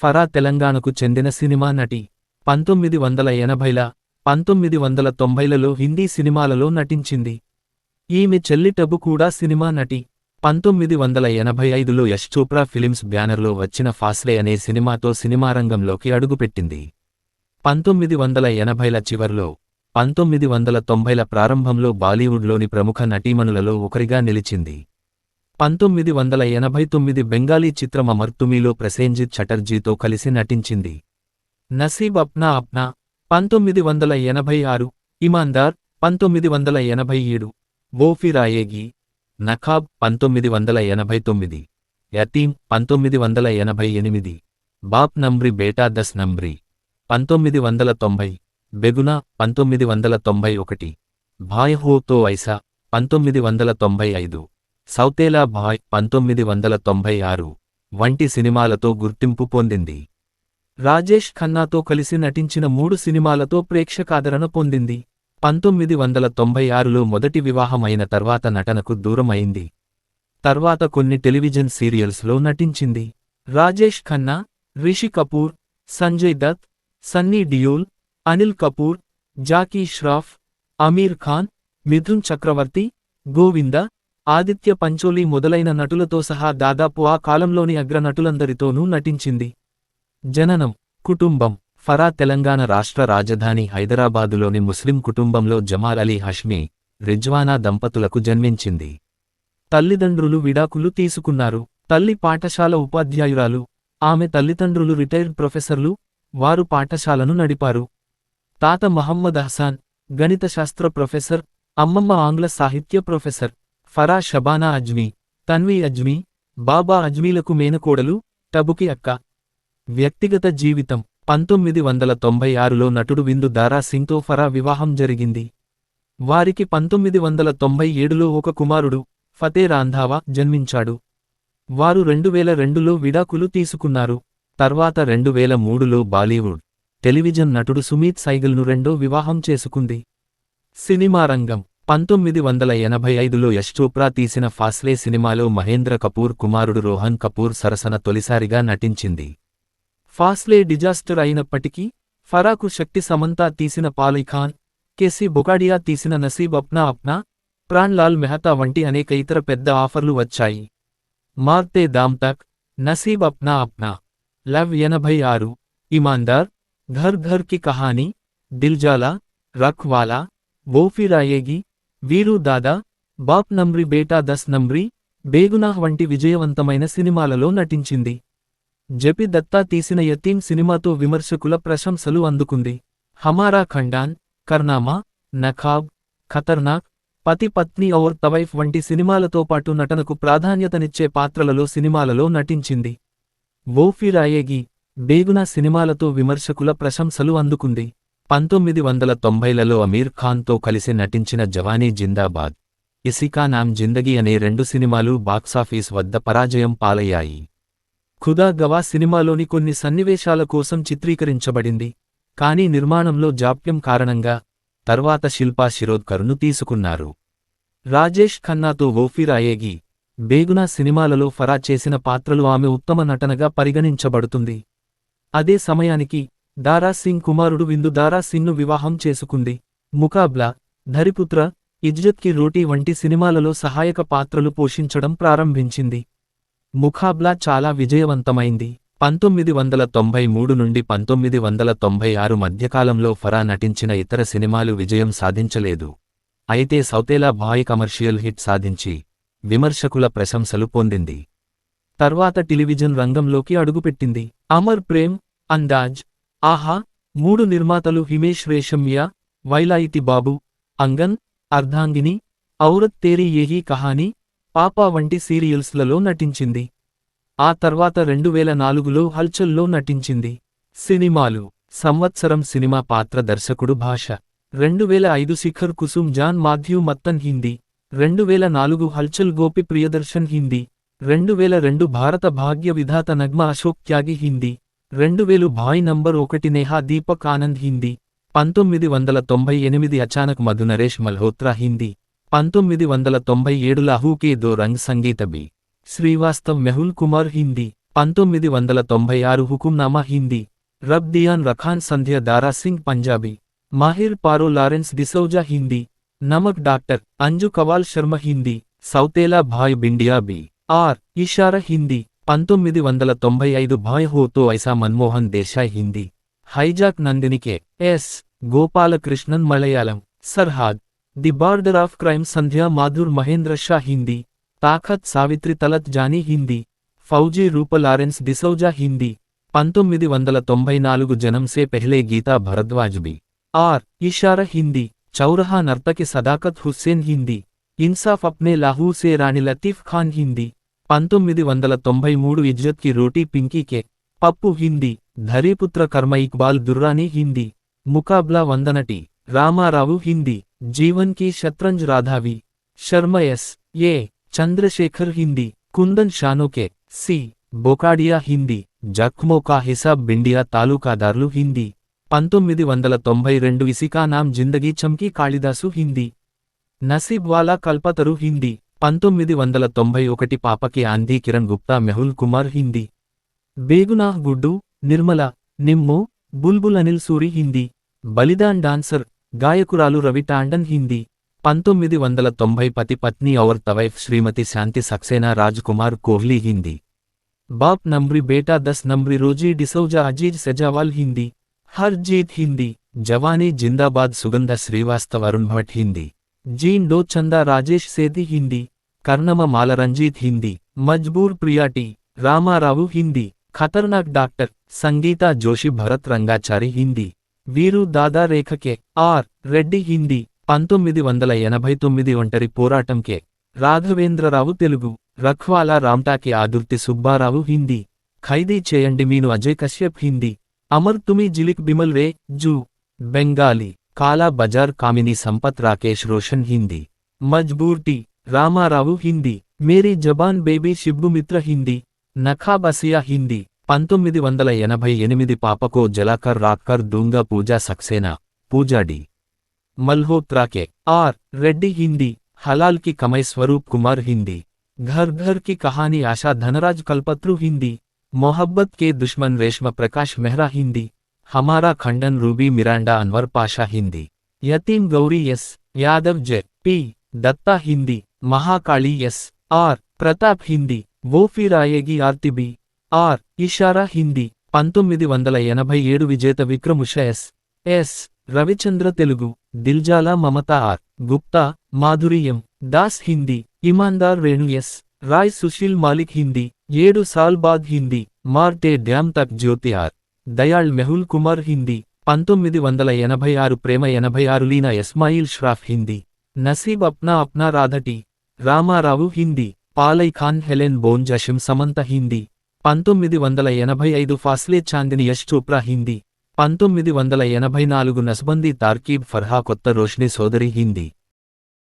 Farah తెలంగాణకు చెందిన cinema నటి. 1980ల, 1990లలో హిందీ సినిమాలలో నటించింది. ఈమె చెల్లి టబు కూడా సినిమా నటి. 1985లో యష్ చోప్రా ఫిలిమ్స్ బ్యానర్లో వచ్చిన ఫాస్లే అనే సినిమాతో సినిమారంగంలోకి అడుగుపెట్టింది. 1980ల చివర్లో, 1990ల ప్రారంభంలో బాలీవుడ్లోని ప్రముఖ నటీమణులలో ఒకరిగా నిలిచింది. 1989 బెంగాలీ చిత్రం అమర్ తుమీలో ప్రసేన్జిత్ చటర్జీతో కలిసి నటించింది. నసీబ్ అప్నా అప్నా 1986, ఇమాందార్ 1987, వో ఫిర్ ఆయేగి, నఖాబ్ 1989, యతీం 1988, బాప్ నంబ్రీ బేటా దస్ నంబ్రీ 1990, బెగునా 1991, భాయ్ హో తో ఐసా 1995, సౌతేలా భాయ్ 1996 వంటి సినిమాలతో గుర్తింపు పొందింది. రాజేష్ ఖన్నాతో కలిసి నటించిన 3 సినిమాలతో ప్రేక్షకాదరణ పొందింది. 1996లో మొదటి వివాహం అయిన తర్వాత నటనకు దూరం అయింది. తర్వాత కొన్ని టెలివిజన్ సీరియల్స్లో నటించింది. రాజేష్ ఖన్నా, రిషి కపూర్, సంజయ్ దత్, సన్నీ డియోల్, అనిల్ కపూర్, జాకీ ష్రాఫ్, అమీర్ ఖాన్, మిథున్ చక్రవర్తి, గోవింద, ఆదిత్య పంచోలి మొదలైన నటులతో సహా దాదాపు ఆ కాలంలోని అగ్రనటులందరితోనూ నటించింది. జననం, కుటుంబం. ఫరా తెలంగాణ రాష్ట్ర రాజధాని హైదరాబాదులోని ముస్లిం కుటుంబంలో జమాల్ అలీ హష్మీ, రిజ్వానా దంపతులకు జన్మించింది. తల్లిదండ్రులు విడాకులు తీసుకున్నారు. తల్లి పాఠశాల ఉపాధ్యాయురాలు. ఆమె తల్లిదండ్రులు రిటైర్డ్ ప్రొఫెసర్లు. వారు పాఠశాలను నడిపారు. తాత మహమ్మద్ హసాన్, గణిత శాస్త్ర ప్రొఫెసర్. అమ్మమ్మ ఆంగ్ల సాహిత్య ప్రొఫెసర్. ఫరా షబానా అజ్మీ, తన్వీ అజ్మీ, బాబా అజ్మీలకు మేనకోడలు, టబుకి అక్క. వ్యక్తిగత జీవితం. 1996లో నటుడు విందు దారా సింగ్తో ఫరా వివాహం జరిగింది. వారికి 1997లో ఒక కుమారుడు, ఫతే రాంధావా జన్మించాడు. వారు 2002లో విడాకులు తీసుకున్నారు. తర్వాత 2003లో బాలీవుడ్, టెలివిజన్ నటుడు సుమీత్ సైగల్ను రెండో వివాహం చేసుకుంది. సినిమారంగం. 1985లో యష్ చోప్రా తీసిన ఫాస్లే సినిమాలో మహేంద్ర కపూర్ కుమారుడు రోహన్ కపూర్ సరసన తొలిసారిగా నటించింది. ఫాస్లే డిజాస్టర్ అయినప్పటికీ, ఫరాకు శక్తి సమంతా తీసిన పాలీఖాన్, కేసీ బొకాడియా తీసిన నసీబ్ అప్నా అప్నా, ప్రాణ్ లాల్ మెహతా వంటి అనేక ఇతర పెద్ద ఆఫర్లు వచ్చాయి. మార్తే దామ్ తక్, నసీబ్ అప్నా అప్నా, లవ్ 86, ఇమాందార్, ఘర్ ఘర్ కి కహానీ, దిల్జాలా, రఖ్ వాలా, వో ఫిర్ ఆయేగి, వీరు దాదా, బాప్ నంబ్రీ బేటా దస్ నంబ్రీ, బేగునాహ్ వంటి విజయవంతమైన సినిమాలలో నటించింది. జెపి దత్తా తీసిన యతీం సినిమాతో విమర్శకుల ప్రశంసలు అందుకుంది. హమారా ఖండాన్, కర్నామా, నఖాబ్, ఖతర్నాక్, పతి పత్ని ఔర్ తవైఫ్ వంటి సినిమాలతో పాటు నటనకు ప్రాధాన్యతనిచ్చే పాత్రలలో సినిమాలలో నటించింది. వో ఫిర్ ఆయేగి, బేగునా సినిమాలతో విమర్శకుల ప్రశంసలు అందుకుంది. 1990లలో అమీర్ ఖాన్తో కలిసి నటించిన జవానీ జిందాబాద్, ఇసికా నామ్ జిందగీ అనే 2 సినిమాలు బాక్సాఫీస్ వద్ద పరాజయం పాలయ్యాయి. ఖుదా గవా సినిమాలోని కొన్ని సన్నివేశాల కోసం చిత్రీకరించబడింది. కానీ నిర్మాణంలో జాప్యం కారణంగా తర్వాత శిల్పా శిరోద్కర్ను తీసుకున్నారు. రాజేష్ ఖన్నాతో వో ఫిర్ ఆయేగి, బేగునా సినిమాలలో ఫరా చేసిన పాత్రలు ఆమె ఉత్తమ నటనగా పరిగణించబడుతుంది. అదే సమయానికి దారా సింగ్ కుమారుడు విందు దారా సింగ్ను వివాహం చేసుకుంది. ముకాబ్లా, ధరిపుత్ర, ఇజ్జత్ కి రోటీ వంటి సినిమాలలో సహాయక పాత్రలు పోషించడం ప్రారంభించింది. ముఖాబ్లా చాలా విజయవంతమైంది. 1993 నుండి 1996 మధ్యకాలంలో ఫరా నటించిన ఇతర సినిమాలు విజయం సాధించలేదు. అయితే సౌతేలా భాయ్ కమర్షియల్ హిట్ సాధించి విమర్శకుల ప్రశంసలు పొందింది. తర్వాత టెలివిజన్ రంగంలోకి అడుగుపెట్టింది. అమర్ ప్రేమ్, అందాజ్, ఆహా, 3 నిర్మాతలు హిమేష్ రేషమ్యా, వైలాయితి బాబు, అంగన్, అర్ధాంగిని, ఔరత్ తేరీ ఏహీ కహానీ, పాపా వంటి సీరియల్స్లలో నటించింది. ఆ తర్వాత 2004లో హల్చల్లో నటించింది. సినిమాలు. సంవత్సరం సినిమా పాత్ర దర్శకుడు భాష. 2005 శిఖర్ కుసుమ్ జాన్ మాథ్యూ మత్తన్ హిందీ. 2004 హల్చల్ గోపి ప్రియదర్శన్ హిందీ. 2002 భారత భాగ్య విధాత నగ్మా అశోక్ త్యాగి హిందీ. 2000 భాయ్ నంబర్ 1 నేహా దీపక్ ఆనంద్ హిందీ. 1998 అచానక్ మధు నరేష్ మల్హోత్రా హిందీ. 1997 లాహూ కే దో రంగ్ సంగీత బి. శ్రీవాస్తవ్ మెహుల్ కుమార్ హిందీ. 1996 హుకుమ్నామా హిందీ, రబ్ దియాన్ రఖాన్ సంధ్య దారా Singh Punjabi, Mahir Paro Lawrence D'Souza Hindi, Namak doctor Anju Kawal Sharma Hindi, సౌతేలా Bhai Bindiya B. R. Ishara Hindi, 1995 Bhai Ho To Aisa Manmohan Desai Hindi, Hijack Nandini K. S. Gopalakrishnan Malayalam, Sarhad, the border of crime Sandhya Madhur Mahendra Shah Hindi, Taaqat Savitri Talat Jani Hindi, Fauji Roopa Lawrence D'Souza Hindi, 1994 Janam Se Pehle Geeta Bharadwaj B. R. Ishara Hindi, Chauraha Nartaki Sadaqat Hussain Hindi, Insaaf Apne Lahoo Se Rani Latif Khan Hindi, 1993 Izzat కి రోటీ పింకీ కే. పప్పు హిందీ, ధరీపుత్ర కర్మ ఇక్బాల్ దుర్రానీ హిందీ, ముకాబ్లా వందనటి రామారావు హిందీ, జీవన్ కీ శత్రంజ్ రాధావి, శర్మ ఎస్. ఏ. చంద్రశేఖర్ హిందీ, కుందన్ షానోకే. సి. బొకాడియా హిందీ, జఖ్మో కా హిసాబ్ బిండియా తాలూకాదార్లు హిందీ, 1992 ఇసికా నామ్ జిందగీ చమ్కీ కాళిదాసు హిందీ, నసీబ్ వాలా కల్పతరు హిందీ, 1991 పాపకి ఆంధీ కిరణ్ గుప్తా మెహుల్ కుమార్ హిందీ, బేగునాహ్ గుడ్డు, నిర్మల, నిమ్ము, బుల్బుల్ అనిల్ సూరి హిందీ, బలిదాన్ డాన్సర్, గాయకురాలు రవి టాండన్ హిందీ, 1990 పతి పత్ని ఔర్ తవైఫ్ శ్రీమతి శాంతి సక్సేనా రాజ్ కుమార్ కోహ్లీ హిందీ, బాప్ నంబ్రి బేటా 10 నంబ్రి రోజీ డిసౌజా అజీజ్ సెజావాల్ హిందీ, హర్ జీత్ హిందీ, జవానీ జిందాబాద్ సుగంధ శ్రీవాస్తవ్ అరుణ్ భట్ హిందీ, జీన్ డో చందా రాజేష్ సేది హిందీ, కర్ణమ మాల Ranjith Hindi, మజ్బూర్ ప్రియాటి, Ramarao Hindi, Khatarnak doctor, Sangeeta Joshi Bharat Rangachari Hindi, Veeru Dada Rekha K. R. Reddy Hindi, 1989 Ontari Poratam K. Raghavendrarao Telugu, Rakhwala రామ్టాకి ఆదుర్తి సుబ్బారావు హిందీ, ఖైదీ చేయండి మీను అజయ్ కశ్యప్ హిందీ, అమర్ తుమి జిలిక్ బిమల్ రే జూ బెంగాలీ, కాలా బజార్ కామినీ సంపత్ రాకేష్ రోషన్ హిందీ, మజ్బూర్ టి రామారావు హిందీ, మేరీ జబాన్ బేబీ శిబ్బుమిత్ర హిందీ, నఖాబ్ అసియా హిందీ, 1988 పాపకో జలాకర్ రాక్కర్ దూంగా పూజా సక్సేనా, పూజాడి మల్హోత్రా కే. ఆర్. రెడ్డి హిందీ, హలాల్ కి కమై స్వరూప్ కుమార్ హిందీ, ఘర్ ఘర్ కి కహానీ ఆశా ధనరాజ్ కల్పత్రు హిందీ, మొహబ్బత్ కే Dushman Reshma Prakash Mehra Hindi, Hamara Khandan Ruby Miranda Anwar Pasha Hindi, Yateem Gauri S. Yadav J. P. Dutta Hindi, Mahakali S. R. Pratap Hindi, Woh Phir Aayegi Aarti B. R. Ishara Hindi, 1987 Vijetha విక్రముష S. S. Ravichandra Telugu, Diljala Mamta R. Gupta, Madhuri M. Das Hindi, Imaandaar Renu S. Rai Sushil Malik Hindi, 7 Saal Baad Hindi, Marte Dam Tak Jyoti R. Dayal Mehul Kumar Hindi, 1986 Prema 86 Leena Ismail Shroff Hindi, నసీబ్ Apna Apna రాధటి, Ramarao Hindi, పాలై ఖాన్ హెలెన్ బోన్ జషిం సమంత హిందీ, 1985 ఫాస్లే చాందిని యష్ చోప్రా హిందీ, 1984 నస్బందీ తార్కీబ్ ఫర్హా కొత్త రోష్ని సోదరి హిందీ.